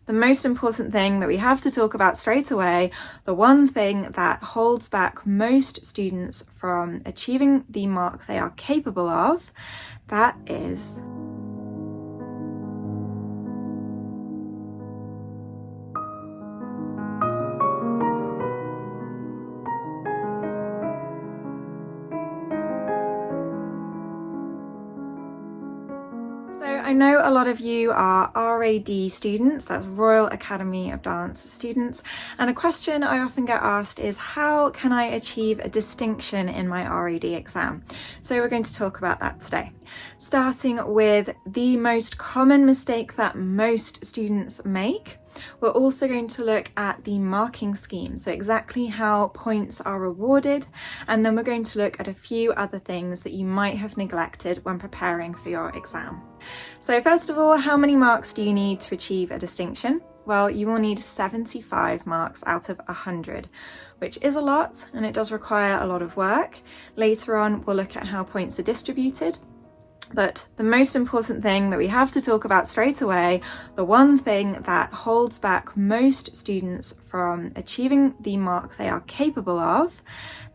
the most important thing that we have to talk about straight away, the one thing that holds back most students from achieving the mark they are capable of, that is I know a lot of you are RAD students, that's Royal Academy of Dance students, and a question I often get asked is how can I achieve a distinction in my RAD exam? So we're going to talk about that today. Starting with the most common mistake that most students make. We're also going to look at the marking scheme, so exactly how points are awarded, and then we're going to look at a few other things that you might have neglected when preparing for your exam. So first of all, how many marks do you need to achieve a distinction? Well, you will need 75 marks out of 100, which is a lot, and it does require a lot of work. Later on, we'll look at how points are distributed. But the most important thing that we have to talk about straight away, the one thing that holds back most students from achieving the mark they are capable of,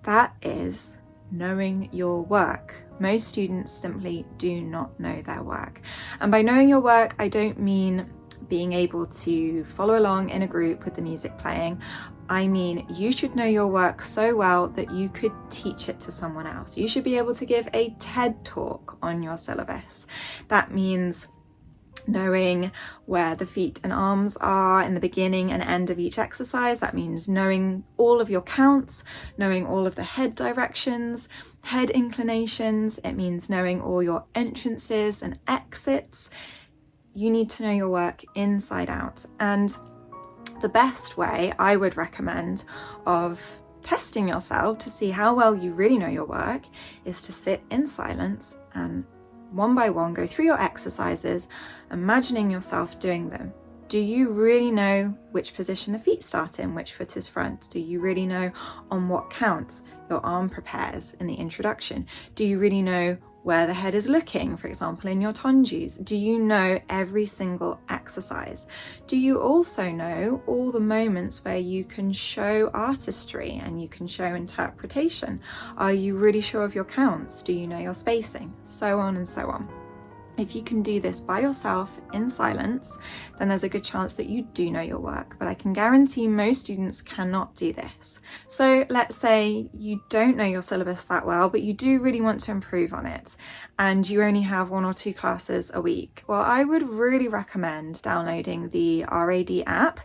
that is knowing your work. Most students simply do not know their work. And by knowing your work, I don't mean being able to follow along in a group with the music playing. I mean, you should know your work so well that you could teach it to someone else. You should be able to give a TED talk on your syllabus. That means knowing where the feet and arms are in the beginning and end of each exercise. That means knowing all of your counts, knowing all of the head directions, head inclinations. It means knowing all your entrances and exits. You need to know your work inside out. And the best way I would recommend of testing yourself to see how well you really know your work is to sit in silence and one by one go through your exercises, imagining yourself doing them. Do you really know which position the feet start in, which foot is front? Do you really know on what counts your arm prepares in the introduction? Do you really know where the head is looking, for example, in your tondus? Do you know every single exercise? Do you also know all the moments where you can show artistry and you can show interpretation? Are you really sure of your counts? Do you know your spacing? So on and so on. If you can do this by yourself in silence, then there's a good chance that you do know your work, but I can guarantee most students cannot do this. So let's say you don't know your syllabus that well, but you do really want to improve on it, and you only have 1 or 2 classes a week. Well, I would really recommend downloading the RAD app.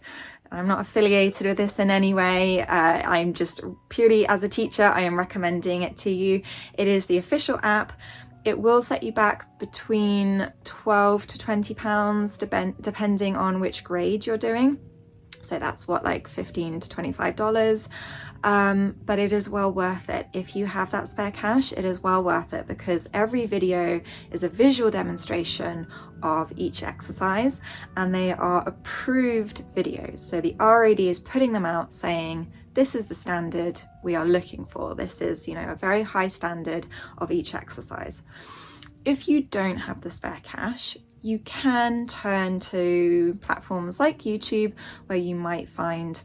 I'm not affiliated with this in any way. I'm just purely as a teacher, I am recommending it to you. It is the official app. It will set you back between £12 to £20 depending on which grade you're doing. So that's what, like $15 to $25. But it is well worth it. If you have that spare cash, it is well worth it because every video is a visual demonstration of each exercise and they are approved videos. So the RAD is putting them out saying, this is the standard we are looking for. This is, a very high standard of each exercise. If you don't have the spare cash, you can turn to platforms like YouTube where you might find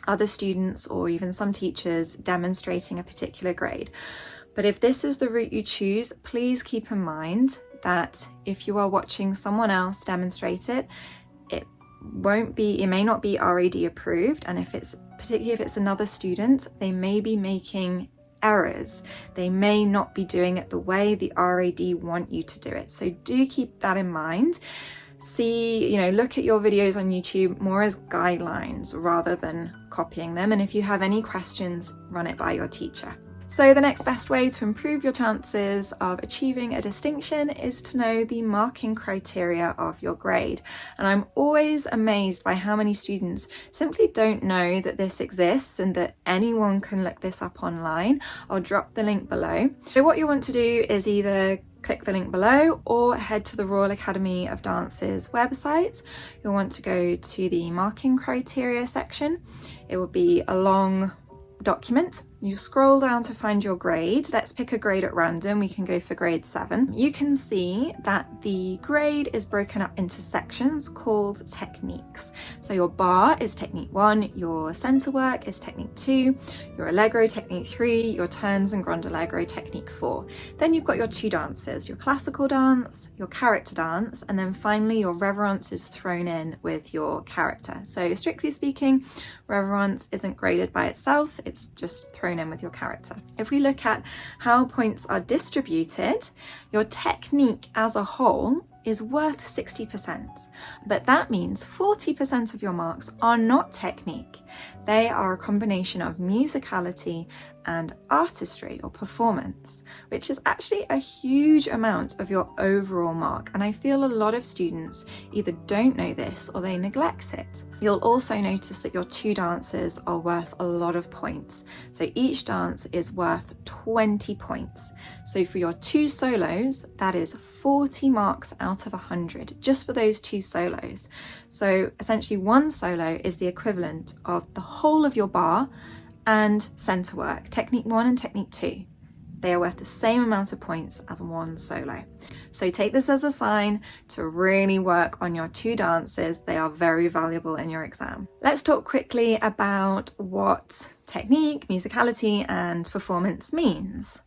other students or even some teachers demonstrating a particular grade. But if this is the route you choose, please keep in mind that if you are watching someone else demonstrate it, it may not be RAD approved, and particularly if it's another student, they may be making errors. They may not be doing it the way the RAD want you to do it. So do keep that in mind. Look at your videos on YouTube more as guidelines rather than copying them. And if you have any questions, run it by your teacher. So the next best way to improve your chances of achieving a distinction is to know the marking criteria of your grade. And I'm always amazed by how many students simply don't know that this exists and that anyone can look this up online. I'll drop the link below. So what you want to do is either click the link below or head to the Royal Academy of Dance's website. You'll want to go to the marking criteria section. It will be a long document. you scroll down to find your grade. Let's pick a grade at random. We can go for grade 7. You can see that the grade is broken up into sections called techniques. So your bar is technique 1, your center work is technique 2, your allegro technique 3, your turns and grand allegro technique 4. Then you've got your 2 dances, your classical dance, your character dance, and then finally your reverence is thrown in with your character. So strictly speaking, reverence isn't graded by itself, it's just thrown in with your character. If we look at how points are distributed, your technique as a whole is worth 60%, but that means 40% of your marks are not technique. They are a combination of musicality and artistry or performance, which is actually a huge amount of your overall mark. And I feel a lot of students either don't know this or they neglect it. You'll also notice that your 2 dances are worth a lot of points. So each dance is worth 20 points. So for your 2 solos, that is 40 marks out of 100, just for those 2 solos. So essentially 1 solo is the equivalent of the whole of your bar and center work, technique 1 and technique 2. They are worth the same amount of points as 1 solo. So take this as a sign to really work on your 2 dances. They are very valuable in your exam. Let's talk quickly about what technique, musicality, and performance means.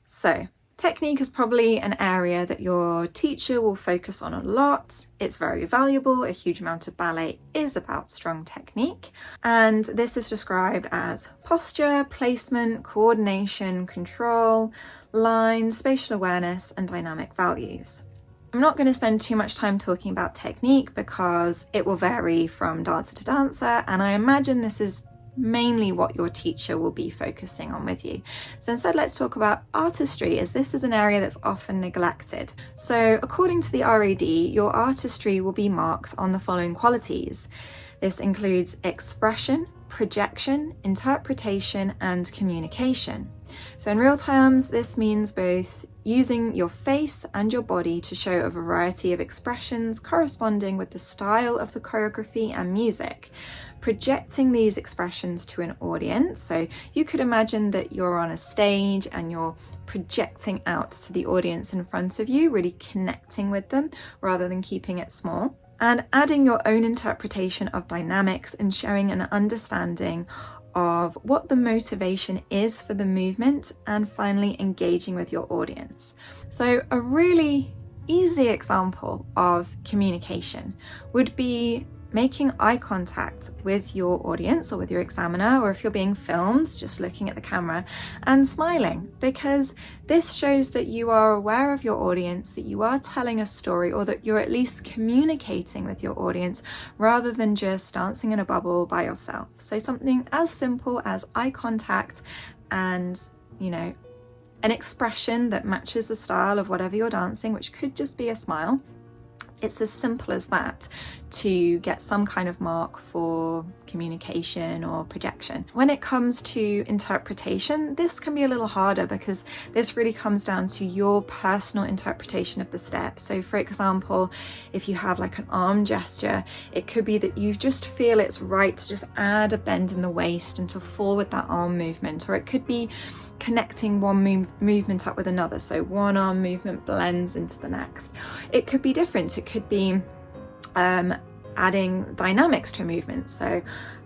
So technique is probably an area that your teacher will focus on a lot. It's very valuable. A huge amount of ballet is about strong technique. And this is described as posture, placement, coordination, control, line, spatial awareness, and dynamic values. I'm not going to spend too much time talking about technique because it will vary from dancer to dancer, and I imagine this is mainly what your teacher will be focusing on with you. So instead, let's talk about artistry, as this is an area that's often neglected. So according to the RAD, your artistry will be marked on the following qualities. This includes expression, projection, interpretation, and communication. So in real terms, this means both using your face and your body to show a variety of expressions corresponding with the style of the choreography and music, projecting these expressions to an audience. So you could imagine that you're on a stage and you're projecting out to the audience in front of you, really connecting with them rather than keeping it small, and adding your own interpretation of dynamics and showing an understanding of what the motivation is for the movement, and finally engaging with your audience. So a really easy example of communication would be making eye contact with your audience or with your examiner, or if you're being filmed, just looking at the camera and smiling, because this shows that you are aware of your audience, that you are telling a story, or that you're at least communicating with your audience rather than just dancing in a bubble by yourself. So something as simple as eye contact and, an expression that matches the style of whatever you're dancing, which could just be a smile. It's as simple as that to get some kind of mark for communication or projection. When it comes to interpretation, this can be a little harder because this really comes down to your personal interpretation of the step. So for example, if you have like an arm gesture, it could be that you just feel it's right to just add a bend in the waist and to fall with that arm movement, or it could be connecting one movement up with another, so one arm movement blends into the next. It could be different. It could be adding dynamics to a movement, so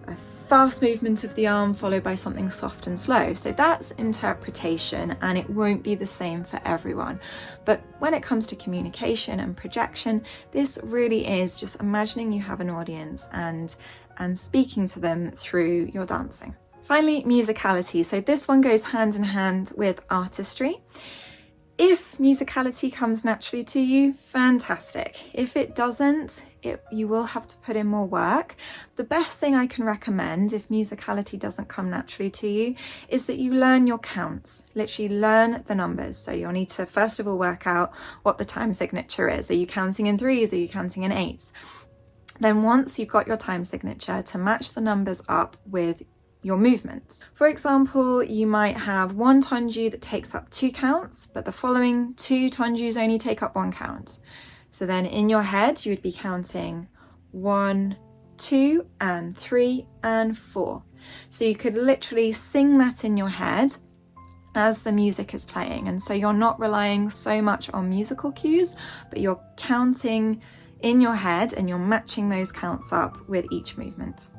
a fast movement of the arm followed by something soft and slow. So that's interpretation, and it won't be the same for everyone. But when it comes to communication and projection, this really is just imagining you have an audience and speaking to them through your dancing. Finally, musicality. So this one goes hand in hand with artistry. If musicality comes naturally to you, fantastic. If it doesn't, you will have to put in more work. The best thing I can recommend if musicality doesn't come naturally to you is that you learn your counts, literally learn the numbers. So you'll need to first of all work out what the time signature is. Are you counting in 3s? Are you counting in 8s? Then once you've got your time signature, to match the numbers up with your movements. For example, you might have one tonju that takes up 2 counts, but the following 2 tonjus only take up 1 count. So then in your head, you would be counting 1, 2 and 3 and 4. So you could literally sing that in your head as the music is playing. And so you're not relying so much on musical cues, but you're counting in your head and you're matching those counts up with each movement.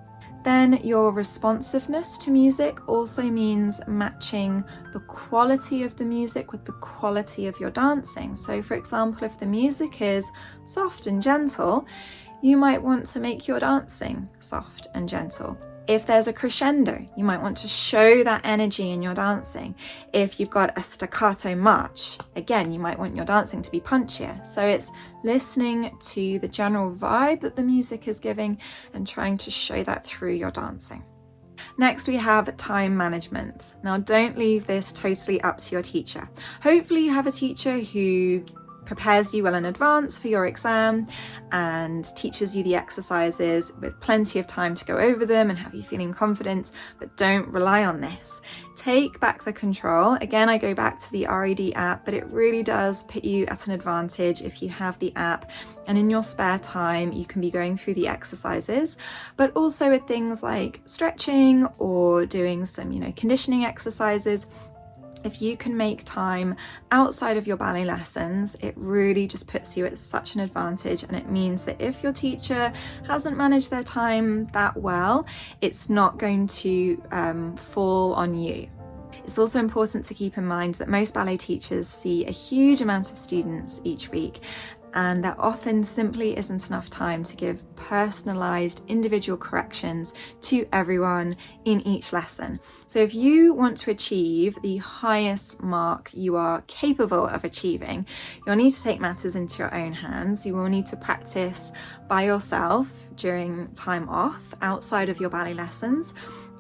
Then your responsiveness to music also means matching the quality of the music with the quality of your dancing. So for example, if the music is soft and gentle, you might want to make your dancing soft and gentle. If there's a crescendo, you might want to show that energy in your dancing. If you've got a staccato march, again, you might want your dancing to be punchier. So it's listening to the general vibe that the music is giving and trying to show that through your dancing. Next, we have time management. Now, don't leave this totally up to your teacher. Hopefully you have a teacher who prepares you well in advance for your exam and teaches you the exercises with plenty of time to go over them and have you feeling confident, but don't rely on this. Take back the control. Again, I go back to the RAD app, but it really does put you at an advantage if you have the app and in your spare time you can be going through the exercises, but also with things like stretching or doing some, conditioning exercises. If you can make time outside of your ballet lessons, it really just puts you at such an advantage, and it means that if your teacher hasn't managed their time that well, it's not going to fall on you. It's also important to keep in mind that most ballet teachers see a huge amount of students each week, and there often simply isn't enough time to give personalised individual corrections to everyone in each lesson. So if you want to achieve the highest mark you are capable of achieving, you'll need to take matters into your own hands. You will need to practice by yourself during time off, outside of your ballet lessons.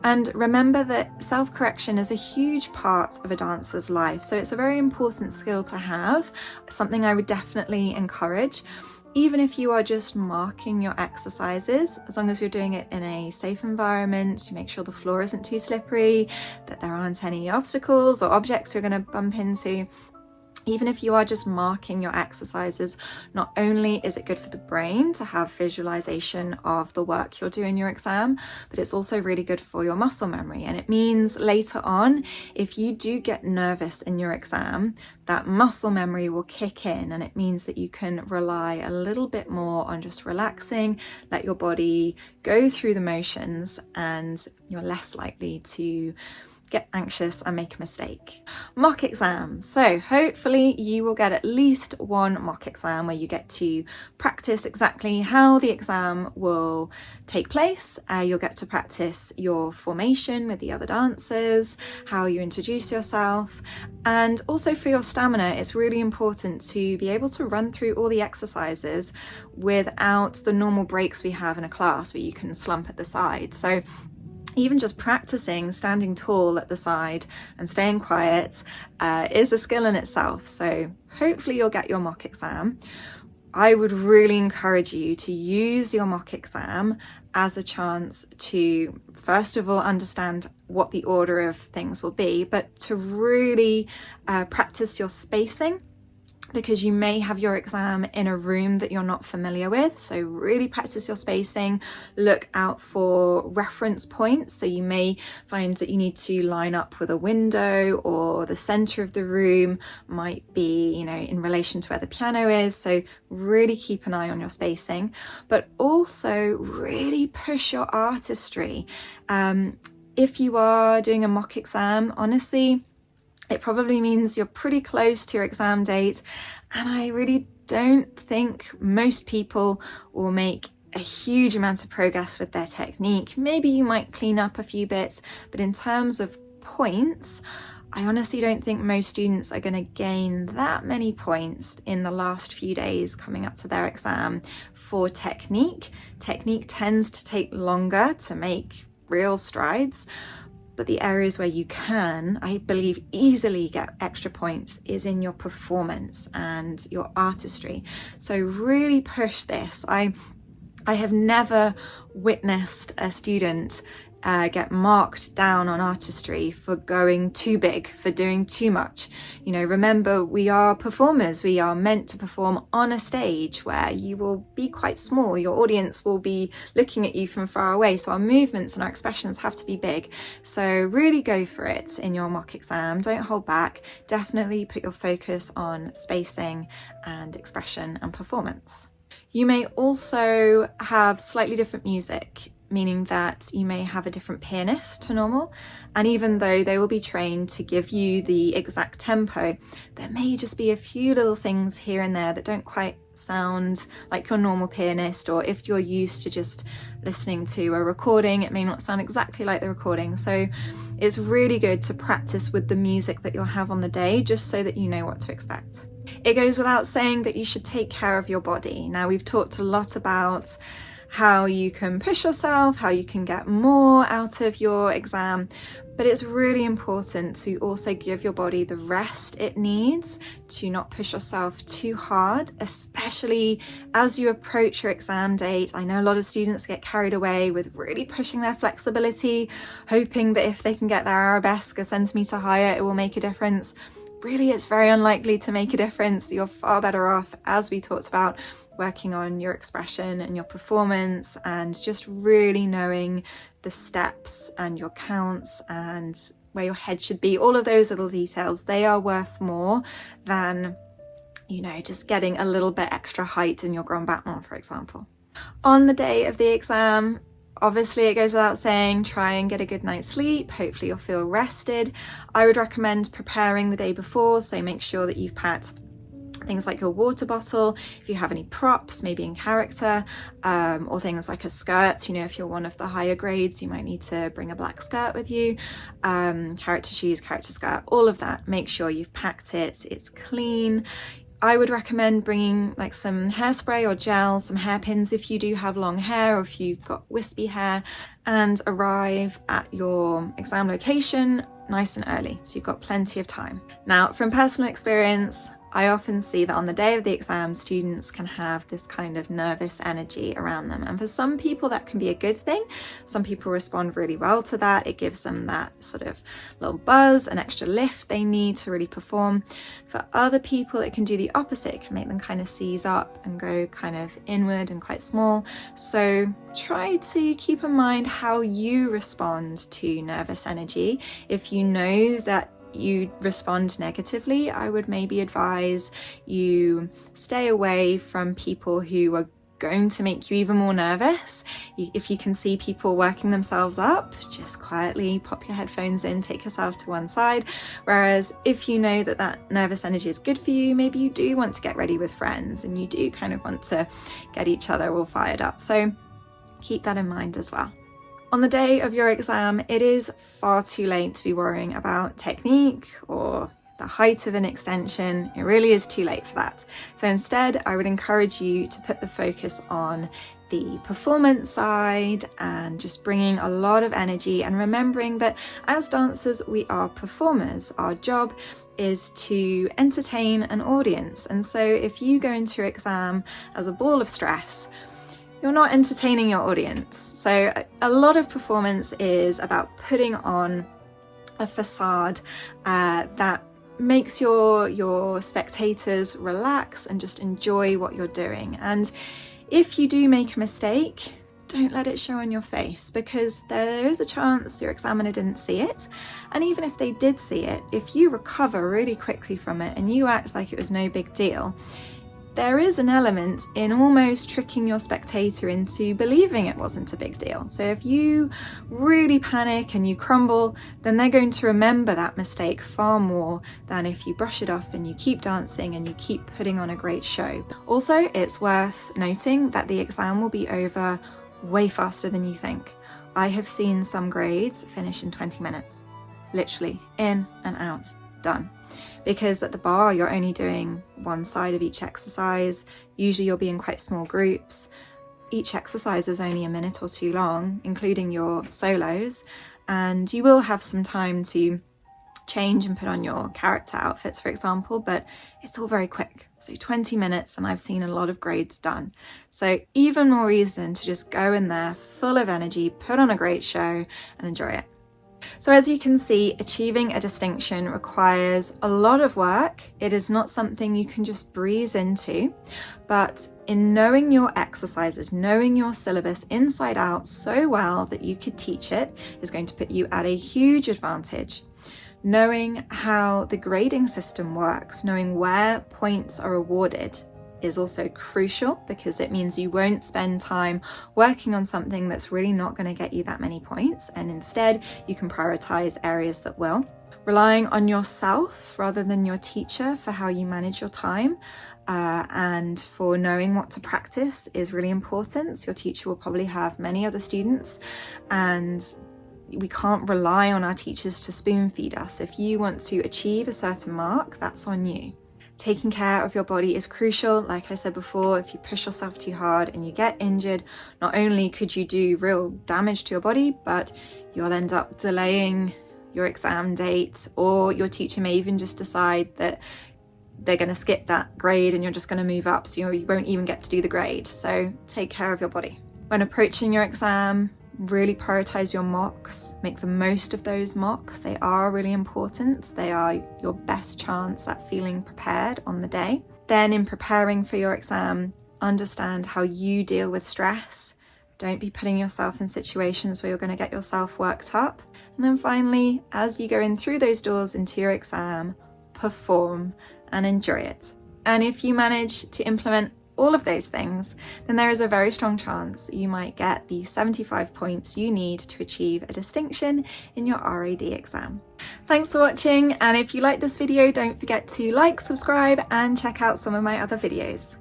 And remember that self-correction is a huge part of a dancer's life, so it's a very important skill to have, something I would definitely encourage. Even if you are just marking your exercises, as long as you're doing it in a safe environment, you make sure the floor isn't too slippery, that there aren't any obstacles or objects you're going to bump into. Even if you are just marking your exercises, not only is it good for the brain to have visualization of the work you'll do in your exam, but it's also really good for your muscle memory. And it means later on, if you do get nervous in your exam, that muscle memory will kick in, and it means that you can rely a little bit more on just relaxing, let your body go through the motions, and you're less likely to get anxious and make a mistake. Mock exams. So hopefully you will get at least one mock exam where you get to practice exactly how the exam will take place. You'll get to practice your formation with the other dancers, how you introduce yourself, and also for your stamina, it's really important to be able to run through all the exercises without the normal breaks we have in a class where you can slump at the side. So even just practicing standing tall at the side and staying quiet is a skill in itself. So hopefully you'll get your mock exam. I would really encourage you to use your mock exam as a chance to, first of all, understand what the order of things will be, but to really practice your spacing, because you may have your exam in a room that you're not familiar with. So really practice your spacing, look out for reference points. So you may find that you need to line up with a window, or the center of the room might be, in relation to where the piano is. So really keep an eye on your spacing, but also really push your artistry. If you are doing a mock exam, honestly, it probably means you're pretty close to your exam date, and I really don't think most people will make a huge amount of progress with their technique. Maybe you might clean up a few bits, but in terms of points, I honestly don't think most students are going to gain that many points in the last few days coming up to their exam for technique. Technique tends to take longer to make real strides, but the areas where you can, I believe, easily get extra points is in your performance and your artistry. So really push this. I have never witnessed a student get marked down on artistry for going too big, for doing too much. You know, remember, we are performers. We are meant to perform on a stage where you will be quite small. Your audience will be looking at you from far away. So our movements and our expressions have to be big. So really go for it in your mock exam. Don't hold back. Definitely put your focus on spacing and expression and performance. You may also have slightly different music, meaning that you may have a different pianist to normal, and even though they will be trained to give you the exact tempo, there may just be a few little things here and there that don't quite sound like your normal pianist, or if you're used to just listening to a recording, it may not sound exactly like the recording. So it's really good to practice with the music that you'll have on the day, just so that you know what to expect. It goes without saying that you should take care of your body. Now, we've talked a lot about how you can push yourself, how you can get more out of your exam, but it's really important to also give your body the rest it needs, to not push yourself too hard, especially as you approach your exam date. I know a lot of students get carried away with really pushing their flexibility, hoping that if they can get their arabesque a centimetre higher, it will make a difference. Really, it's very unlikely to make a difference. You're far better off, as we talked about, working on your expression and your performance, and just really knowing the steps and your counts and where your head should be. All of those little details, they are worth more than, you know, just getting a little bit extra height in your grand battement, for example. On the day of the exam, obviously, it goes without saying, try and get a good night's sleep. Hopefully you'll feel rested. I would recommend preparing the day before, so make sure that you've packed things like your water bottle, if you have any props, maybe in character, or things like a skirt. You know, if you're one of the higher grades, you might need to bring a black skirt with you, character shoes, character skirt, all of that. Make sure you've packed it, it's clean. I would recommend bringing like some hairspray or gel, some hairpins if you do have long hair, or if you've got wispy hair, and arrive at your exam location nice and early, so you've got plenty of time. Now, from personal experience, I often see that on the day of the exam, students can have this kind of nervous energy around them. And for some people, that can be a good thing. Some people respond really well to that. It gives them that sort of little buzz, an extra lift they need to really perform. For other people, it can do the opposite. It can make them kind of seize up and go kind of inward and quite small. So try to keep in mind how you respond to nervous energy. If you know that you respond negatively, I would maybe advise you stay away from people who are going to make you even more nervous. If you can see people working themselves up, just quietly pop your headphones in, take yourself to one side. Whereas if you know that that nervous energy is good for you, maybe you do want to get ready with friends and you do kind of want to get each other all fired up. So keep that in mind as well. On the day of your exam, it is far too late to be worrying about technique or the height of an extension. It really is too late for that. So instead, I would encourage you to put the focus on the performance side and just bringing a lot of energy, and remembering that as dancers, we are performers. Our job is to entertain an audience. And so if you go into your exam as a ball of stress, you're not entertaining your audience. So a lot of performance is about putting on a facade that makes your spectators relax and just enjoy what you're doing. And if you do make a mistake, don't let it show on your face, because there is a chance your examiner didn't see it. And even if they did see it, if you recover really quickly from it and you act like it was no big deal, there is an element in almost tricking your spectator into believing it wasn't a big deal. So if you really panic and you crumble, then they're going to remember that mistake far more than if you brush it off and you keep dancing and you keep putting on a great show. Also, it's worth noting that the exam will be over way faster than you think. I have seen some grades finish in 20 minutes, literally in and out, done. Because at the bar, you're only doing one side of each exercise. Usually you'll be in quite small groups. Each exercise is only a minute or two long, including your solos. And you will have some time to change and put on your character outfits, for example, but it's all very quick. So 20 minutes and I've seen a lot of grades done. So even more reason to just go in there full of energy, put on a great show and enjoy it. So as you can see, achieving a distinction requires a lot of work. It is not something you can just breeze into, but in knowing your exercises, knowing your syllabus inside out so well that you could teach it is going to put you at a huge advantage. Knowing how the grading system works, knowing where points are awarded is also crucial, because it means you won't spend time working on something that's really not going to get you that many points, and instead you can prioritize areas that will. Relying on yourself rather than your teacher for how you manage your time and for knowing what to practice is really important. So your teacher will probably have many other students, and we can't rely on our teachers to spoon feed us. If you want to achieve a certain mark, that's on you. Taking care of your body is crucial. Like I said before, if you push yourself too hard and you get injured, not only could you do real damage to your body, but you'll end up delaying your exam date, or your teacher may even just decide that they're going to skip that grade and you're just going to move up, so you won't even get to do the grade. So take care of your body. When approaching your exam, really prioritize your mocks, make the most of those mocks. They are really important. They are your best chance at feeling prepared on the day. Then in preparing for your exam, understand how you deal with stress. Don't be putting yourself in situations where you're going to get yourself worked up. And then finally, as you go in through those doors into your exam, perform and enjoy it. And if you manage to implement all of those things, then there is a very strong chance you might get the 75 points you need to achieve a distinction in your RAD exam. Thanks for watching, and if you like this video, don't forget to like, subscribe, and check out some of my other videos.